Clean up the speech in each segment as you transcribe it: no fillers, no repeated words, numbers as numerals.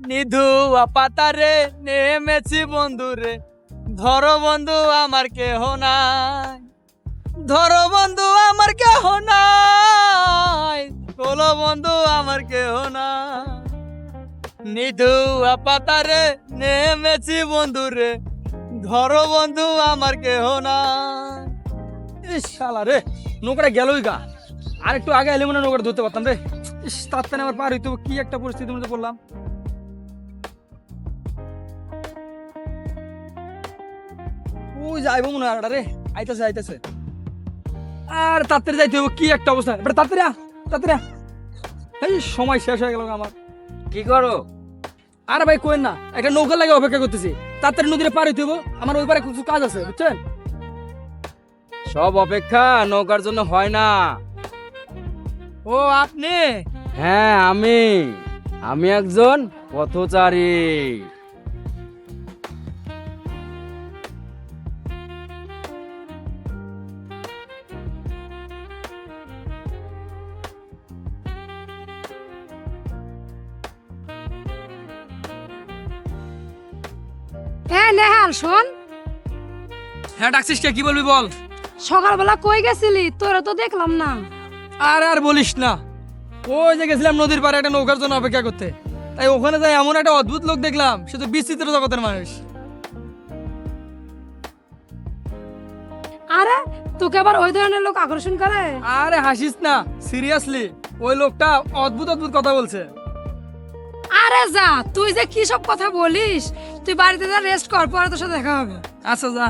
নিধুয়া পাতারে নেমেছি বন্ধুরে, ধরো বন্ধু আমার কেহ নাই, ধরো বন্ধু আমার কেহ নাই, তোলো বন্ধু আমার কেহ নাই। নিধুয়া পাতারে নেমেছি বন্ধুরে, ধরো বন্ধু আমার কেহ নাই। ইস শালা রে, নৌকাটা গেলই গা। আর একটু আগে এলে মনে হয় নৌকাটা ধরতে পারতাম রে। ইস তাড়াতাড়ি আমার পার হইতে হবে, কি একটা পরিস্থিতির মধ্যে পড়লাম। ওই যাইবো মনে হয় আরেকটা রে, আইতাছে আইতাছে। আর তাড়াতাড়ি যাইতে হবে, কি একটা অবস্থা। এবার তাড়াতাড়ি আ, তাড়াতাড়ি আ। এই সময় শেষ হয়ে গেল আমার। কি করো? আর ভাই কোয়েন না, একটা নৌকা লাগে অপেক্ষা করতেছি। তাড়াতাড়ি নদীরে পার হইতে হবে, আমার ওই পারে কিছু কাজ আছে বুঝছেন। সব অপেক্ষা নৌকার জন্য হয় না। ও আপনি? হ্যাঁ আমি একজন পথচারী। হ্যাঁ নেহাল শোন, হ্যাঁ ডাকছিস কে, কি বলবি বল। সকালবেলা কই গেছিলি? তোরা তো দেখলাম না। আর বলিস না, ওই যে গেছিলাম নদীর পাড়ে একটা নৌকার জন্য অপেক্ষা করতে। তাই ওখানে যাই এমন একটা অদ্ভুত লোক দেখলাম, সে তো বিচিত্র জগতের মানুষ। আরে তোকে আবার ওই ধরনের লোক আকর্ষণ করে? আরে হাসিস না, সিরিয়াসলি ওই লোকটা অদ্ভুত অদ্ভুত কথা বলছে। আরে যা, তুই যে কি সব কথা বলিস। তুই বাড়িতে যা, রেস্ট কর, পরে তোর সাথে দেখা হবে। আচ্ছা যা।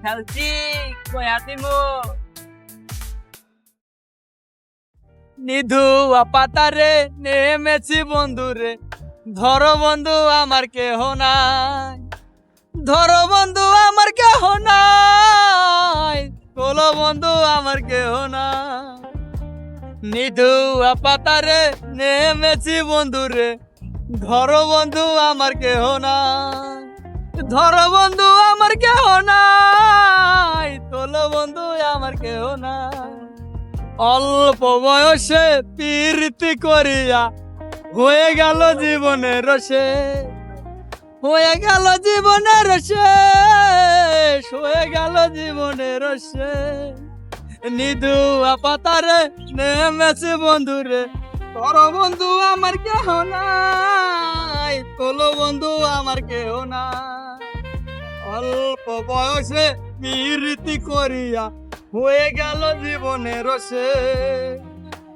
খেলছি কয়া দিমু। নিধুয়া পাতারে নেমেছি বন্ধুরে, ধরো বন্ধু আমার কেহ নাই, ধরো বন্ধু আমার কেহ নাই, তোলো বন্ধু আমার কেহ নাই। নিধুয়া পাতারে নেমেছি বন্ধুরে, ধরো বন্ধু আমার কেহ নাই, ধরো বন্ধু আমার কেহ নাই, তোলো বন্ধু আমার কেহ নাই। অল্প বয়সে প্রীতি করিয়া হয়ে গেল জীবনের শেষ, হয়ে গেল জীবনের শেষ, হয়ে গেল জীবনের শেষ। নিধুয়া পাতারে নেমেছি বন্ধুরে, ধরো বন্ধু আমার কেহ নাই, তোলো বন্ধু আমার কেহ নাই। অল্প বয়সে প্রীতি করিয়া হয়ে গেল জীবনের শেষ,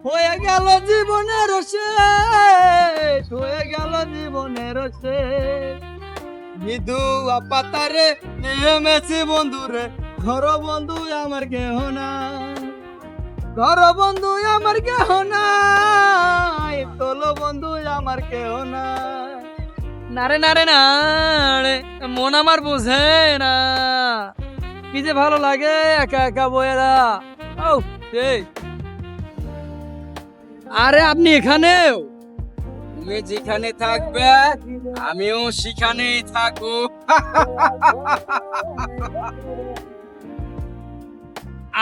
হয়ে গেল জীবনের শেষ, হয়ে গেল জীবনের শেষ। নিধুয়া পাতারে নেমেছি বন্ধুরে, ধরো বন্ধু আমার কেহ নাই, ধরো বন্ধু আমার কেহ নাই, তোলো বন্ধু আমার কেহ নাই। নারে নারে না রে, মন আমার বুঝে না, কি যে ভালো লাগে একা একা বয়েরা। ও এই, আরে আপনি এখানেও? তুমি যেখানে থাকবে আমিও সেখানেই থাকবো।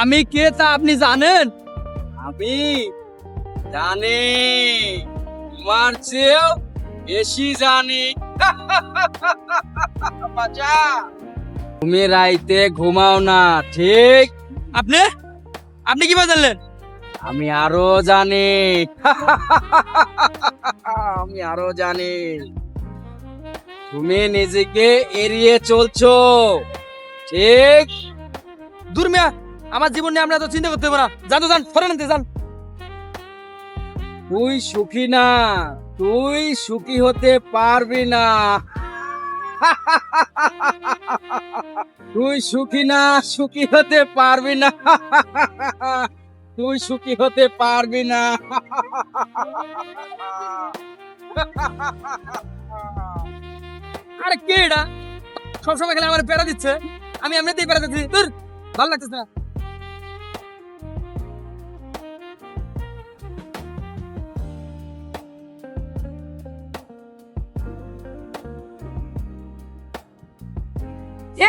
আমি কে তা আপনি জানেন? আমি জানি, তোমার চেয়েও বেশি জানি। বাচ্চা, তুমি রাইতে ঘুমাও না, ঠিক? আপনি আপনি কিভাবে জানলেন? আমি আরো জানি। আমি আরো জানি, তুমি নিজেকে এড়িয়ে চলছো, ঠিক? দূর মিয়া, আমার জীবন নিয়ে আমরা তো চিন্তা করতে পারবো না। যান তো যান, সরে নিতে যান। তুই সুখী না, তুই সুখী হতে পারবি না। তুই সুখী না, সুখী হতে পারবি না। তুই সুখী হতে পারবি না। আরে কে এটা? সবসময় খেলে আমার পেড়া দিচ্ছে, আমি এমনিতেই পেড়া দিচ্ছি। দূর, ভালো লাগতেছে না।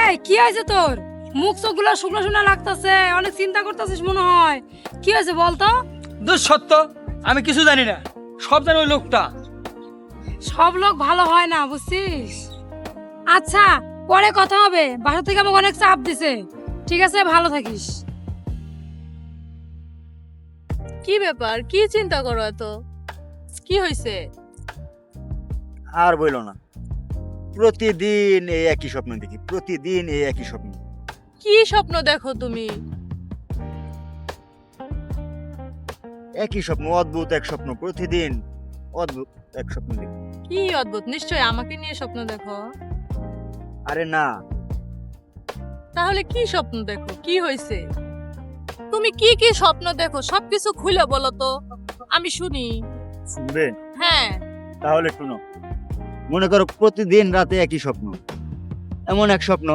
এই কি হয়েছে তোর? মুখ চোখগুলো শুকনো শুকনো লাগতেছে, অনেক চিন্তা করতেছিস মনে হয়। কি হয়েছে বলতো? দূর সত্য, আমি কিছু জানি না, সব জানি ওই লোকটা। সব লোক ভালো হয় না, বুঝছিস? আচ্ছা, পরে কথা হবে। বাসা থেকে আমাকে অনেক চাপ দিছে। ঠিক আছে, ভালো থাকিস। কি ব্যাপার, কি চিন্তা করো এত? কি হয়েছে? আর বইলো না, প্রতিদিন এই একই স্বপ্ন দেখি, প্রতিদিন এই একই স্বপ্ন। কি স্বপ্ন দেখো তুমি? একই স্বপ্ন, অদ্ভুত এক স্বপ্ন, প্রতিদিন অদ্ভুত এক স্বপ্ন দেখি। কি অদ্ভুত? নিশ্চয় আমাকে নিয়ে স্বপ্ন দেখো। আরে না, তাহলে কি স্বপ্ন দেখো? কি হয়েছে? তুমি কি কি স্বপ্ন দেখো সবকিছু খুলে বলো তো, আমি শুনি। শুনবে? হ্যাঁ। তাহলে শুনো। মনে করো প্রতিদিন রাতে একই স্বপ্ন, এমন এক স্বপ্ন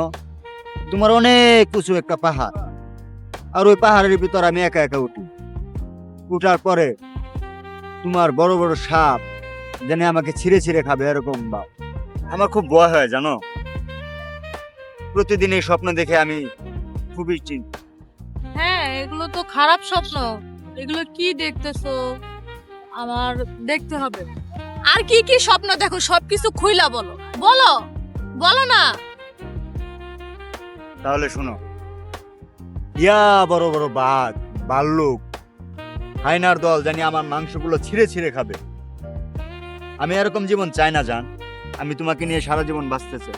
তোমার অনেক উঁচু একটা পাহাড়, আর ওই পাহাড়ের ভিতর আমি একা একা উঠি। উঠার পরে তোমার বড় বড় সাপ যেন আমাকে ছিঁড়ে ছিঁড়ে খাবে, এরকম বা আমার খুব ভয় হয় জানো। প্রতিদিন এই স্বপ্ন দেখে আমি খুবই চিন্তা। হ্যাঁ, এগুলো তো খারাপ স্বপ্ন। এগুলো কি দেখতেছো? আমার দেখতে হবে। আর কি কি স্বপ্ন দেখো সবকিছু খুইলা বলো, বলো বলো না। তাহলে শোনো, ইয়া বড় বড় বাঘ, ভাল্লুক, হায়নার দল জানি আমার মাংসগুলো ছিঁড়ে ছিঁড়ে খাবে। আমি এরকম জীবন চাই না জান। আমি তোমাকে নিয়ে সারা জীবন বাঁচতে চাই।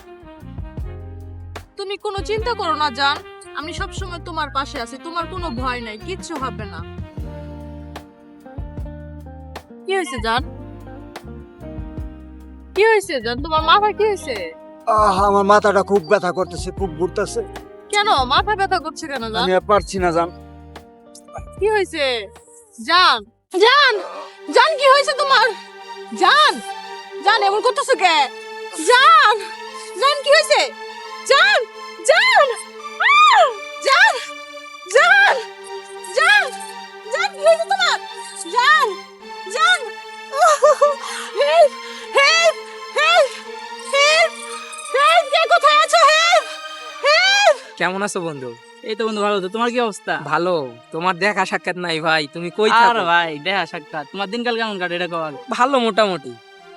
তুমি কোনো চিন্তা করো না জান, আমি সব সময় তোমার পাশে আছি, তোমার কোনো ভয় নাই, কিচ্ছু হবে না। কি হয়েছে জান? কি হয়েছে জান? তোমার মাথা কি হয়েছে? আমার মাথাটা খুব ব্যথা করতেছে, খুব ঘুরতেছে। কেন মাথা ব্যথা করছে কেন জান? আমি আর পারছি না জান। কি হয়েছে জান? জান, জান কি হয়েছে তোমার? জান, জান এমন করতেছো কে? জান, জান কি হয়েছে? জান, জান, আহ! জান, জান, জান, জান কি হয়েছে তোমার? জান, জান, help, help, help, help, help, কে কোথায় আছো? Help, help. কেমন আছো বন্ধু? এই তো বন্ধু ভালো। তো তোমার কি অবস্থা? ভালো। তোমার দেখা সাক্ষাৎ নাই ভাই, তুমি কই থাকো? আর ভাই দেখা সাক্ষাৎ, তোমার দিনকাল কেমন কাটে এটা কও? ভালো মোটামুটি।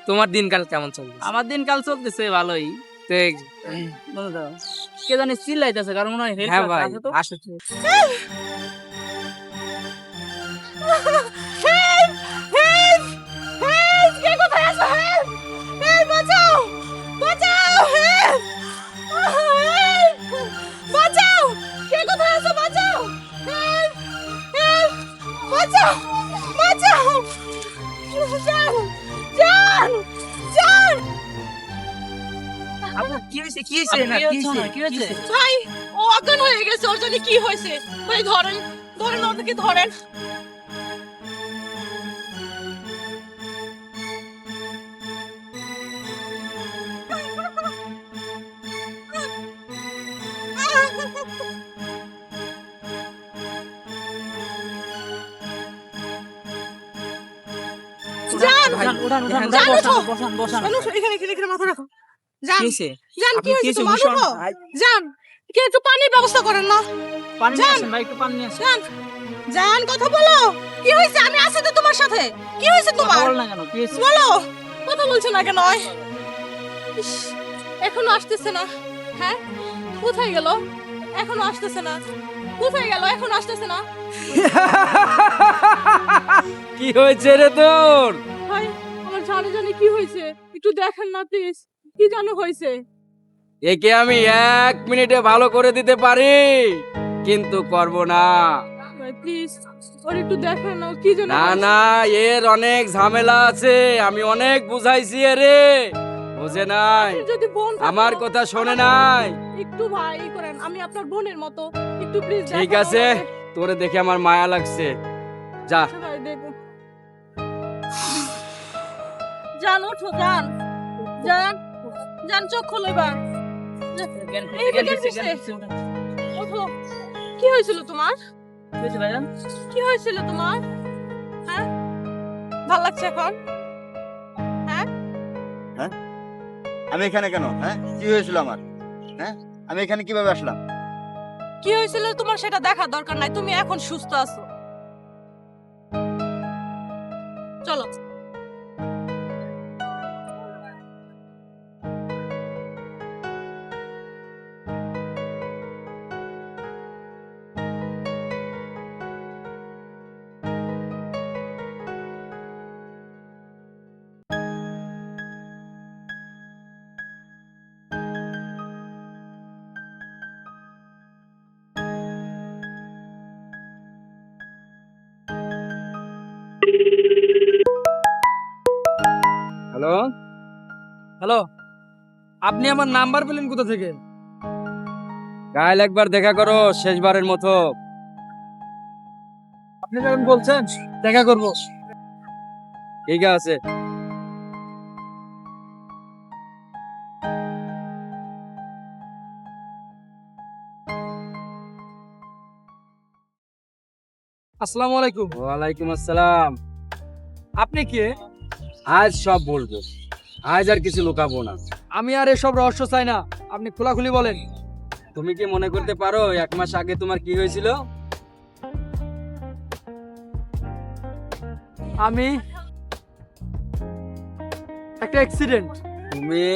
তোমার দিনকাল কেমন চলছে? আমার দিনকাল চলতেছে ভালোই। তো বন্ধু দাও, কে জানি চিল্লাইতেছে, কারণ মনে হয় হ্যাঁ ভাই আসো তো। হেল্প, হেল্প, হেল্প, কে কোথায় আছো? হেল্প, হেল্প, বাঁচাও, বাঁচাও, হেল্প, হেল্প, বাঁচাও, কে কোথায় আছো? বাঁচাও, হেল্প, হেল্প, বাঁচাও, বাঁচাও, জান, জান, জান। আপু কি হইছে? কি হইছে না? কি হইছে? ভাই, ও অজ্ঞান হয়ে গেছে, ওর জন্য কি হয়েছে? ভাই ধরেন, ধরেন ওদেরকে ধরেন। জান উঠান জান, ওঠো। বসান জান, ওঠো, এখানে মাথা রাখো। জান কিসে জান, কি আপনি হয়েছে কিসে তোমার? ভূষণ ওঠো। জান, কি একটু পানির ব্যবস্থা করেন না? পানি নিয়ে জান। আসেন ভাই, একটু পানি নিয়ে আসেন। জান, জান, কথা বলো। কি হয়েছে? আমি আছি তো তোমার সাথে। কি হয়েছে কথা তোমার? বল না কেন, কি হয়েছে? বলো, কথা বলছো না কেন? ইস, এখনো আসতেছে না। হ্যাঁ, কোথায় গেল? এখনো আসতেছে না। কোথায় গেল? এখনো আসতেছে না। কি হয়েছে রে তোর? ভাই, আমার জানি কি হয়েছে? একটু দেখেন না প্লিজ। কি জানো হয়েছে? একে আমি 1 মিনিটে ভালো করে দিতে পারি, কিন্তু করব না। ভাই প্লিজ, ওর একটু দেখেন না, কি জানো না হয়েছে? না, এর অনেক ঝামেলা আছে, আমি অনেক বুঝাইছি রে, বুঝে নাই, আপনি যদি বোন থাকতো, আমার কথা শোনে নাই। একটু ভাই ই করেন, আমি আপনার বোনের মতো, একটু প্লিজ ঠিক আছে, তোরে দেখে আমার মায়া লাগছে, যা। ভাই দেখুন। জান, ওঠো, জান, জান, জান, চোখ খোলো এবার। এই দেখেন কিসে? ওঠো। কি হয়েছিল তোমার? কি হয়েছে ভাইজান? কি হয়েছিল তোমার? হ্যাঁ, ভাল লাগছে এখন? আমি এখানে কেন? হ্যাঁ, কি হয়েছিল আমার? হ্যাঁ, আমি এখানে কিভাবে আসলাম? কি হয়েছিল তোমার সেটা দেখার দরকার নাই, তুমি এখন সুস্থ আছো। চলো। হ্যালো হ্যালো, আপনি আমার নাম্বার পেলেন কোথা থেকে? কাল একবার দেখা করো, শেষবারের মতো। আপনি যখন বলছেন দেখা করব। ঠিক আছে। আসসালামু আলাইকুম। ওয়ালাইকুম আসসালাম। আপনি কে? আজ সব বলবো, আজ আর কিছু লুকাবো না। আমি আর এসব রহস্য চাই না, আপনি খোলাখুলি বলেন। তুমি কি মনে করতে পারো 1 মাস আগে তোমার কি হয়েছিল? আমি একটা অ্যাক্সিডেন্ট। তুমি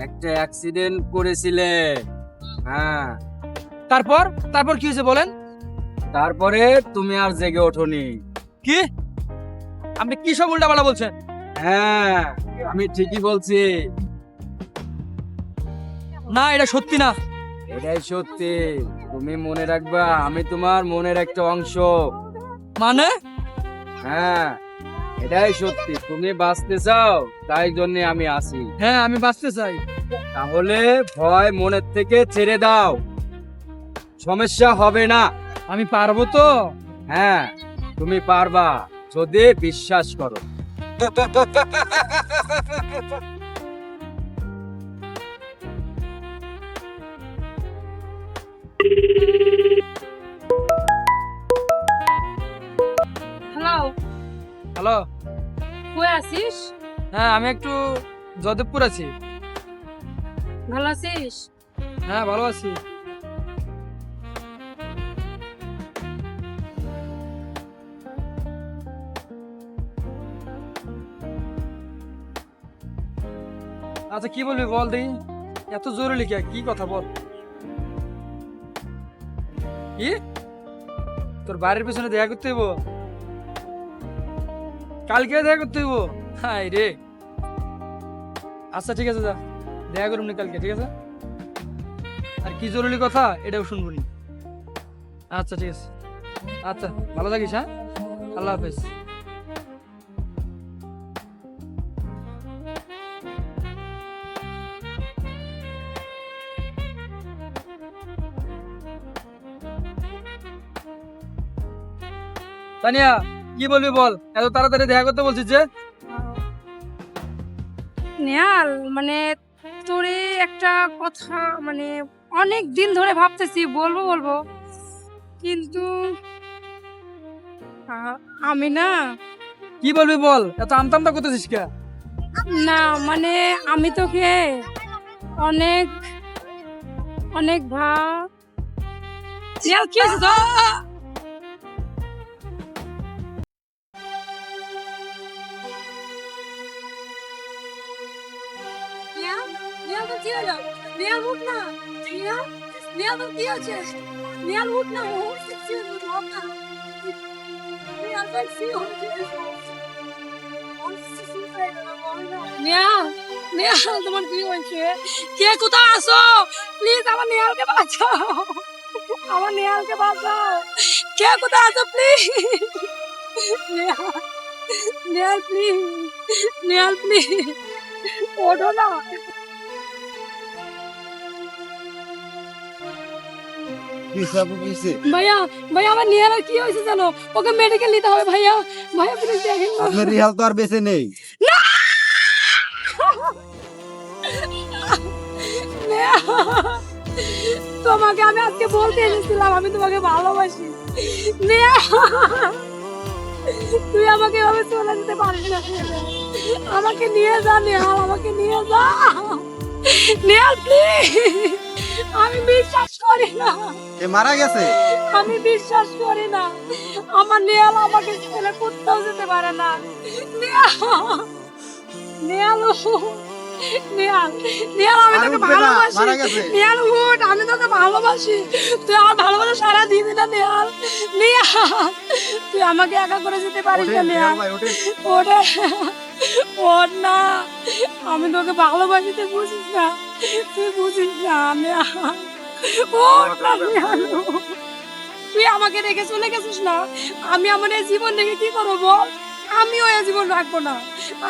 একটা অ্যাক্সিডেন্ট করেছিলে। হ্যাঁ, তারপর তারপর কি হয়েছে বলেন? তারপরে তুমি আর জেগে ওঠোনি। কি? আপনি কি সব উল্টাপাল্টা বলছেন? হ্যাঁ, আমি ঠিকই বলছি। না, এটা সত্যি না। এটাই সত্যি, তুমি মনে রাখবা, আমি তোমার মনের একটা অংশ। মানে? হ্যাঁ, এটাই সত্যি, তুমি বাঁচতে চাও, তাই জন্য আমি আছি। হ্যাঁ, আমি বাঁচতে চাই। তাহলে ভয় মনের থেকে ছেড়ে দাও, সমস্যা হবে না। আমি পারবো তো? হ্যাঁ, তুমি পারবা যদি বিশ্বাস করো। Hello, hello. কই আছিস? হ্যাঁ, আমি একটু যদবপুর আছি। ভালো আছিস? হ্যাঁ, ভালো আছি। আচ্ছা, কি বলবি বল দেখি, এত জরুরি কি কথা বল। কি? তোর বাড়ির পিছনে দেখা করতে হইব? কালকে দেখা করতে হইব? হাই রে। আচ্ছা ঠিক আছে, যা দেখা করুন কালকে, ঠিক আছে? আর কি জরুরি কথা এটাও শুনবো নি। আচ্ছা ঠিক আছে, আচ্ছা ভালো থাকিস। হ্যাঁ, আল্লাহ হাফেজ। তানিয়া, কি বলবি বল, এত তাড়াতাড়ি দেখা করতে বলছিস যে? নেহাল, মানে তোরে একটা কথা, মানে অনেক দিন ধরে ভাবতেছি বলবো বলবো, কিন্তু আমি না কি বলবি বল, এত আমতামটা করতেছিস কে? না মানে আমি তোকে অনেক অনেক নেহাল কি হয়েছে তো? নেহাল, নেহাল তোর কি হলো? নেহাল উঠ না। নেহাল, নেহাল তোর কি হয়েছে? নেহাল উঠ না, উঠ না। নেহাল তোর কি হয়েছে? নেহাল, নেহাল তোমার কি হয়েছে? কে কোথায় আছো? প্লিজ আমার নেহালকে বাঁচাও, আমার নেহালকে বাঁচাও। কে কোথায় আছো please? Nehal, Nehal please, Nehal please ওঠো না। ভাইয়া, ভাইয়া আমার নেহালের কি হয়েছে জানো? ওকে মেডিকেল নিতে হবে ভাইয়া। ভাইয়া প্লিজ দেখেন না। আপনার রিহাল তো আর বেঁচে নেই। তোমাকে আমি আজকে বলতে এসেছিলাম আমি তোমাকে ভালোবাসি। তুই আমাকে এভাবে চলে যেতে পারিস না। আমাকে নিয়ে যা নেহাল, আমাকে নিয়ে যা নেহাল প্লিজ। আমি বিশ্বাস করি না, এ মারা গেছে। আমি বিশ্বাস করি না। আমার নেহাল আমাকে ছেড়ে কোথাও যেতে পারে না। নেহাল, নেহাল, নেহাল, নেহাল আমি তোকে ভালোবাসি। নেহাল উঠ, আমি তোকে ভালোবাসি। তুই আমার ভালোবাসা সারা দিবি না নেহাল। নেহাল তুই আমাকে একা করে যেতে পারিস না নেহাল। ওঠে, ওঠ না। আমি তোকে ভালোবাসি, তুই বুঝিস না, তুই বুঝিস না নেহাল। ওঠ না নেহাল, তুই আমাকে রেখে চলে গেছিস না। আমি আমার এই জীবন রেখে কি করবো বল? আমিও এই জীবন রাখবো না,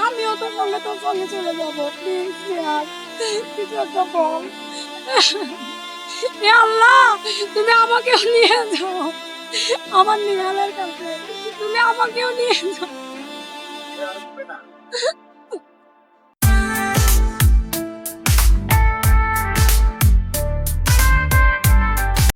আমিও তোর সঙ্গে চলে যাবো। প্লিজ নেহাল, কিছু একটা বল। এ আল্লাহ, তুমি আমাকেও নিয়ে যাও আমার নেহালের কাছে, তুমি আমাকেও নিয়ে যাও।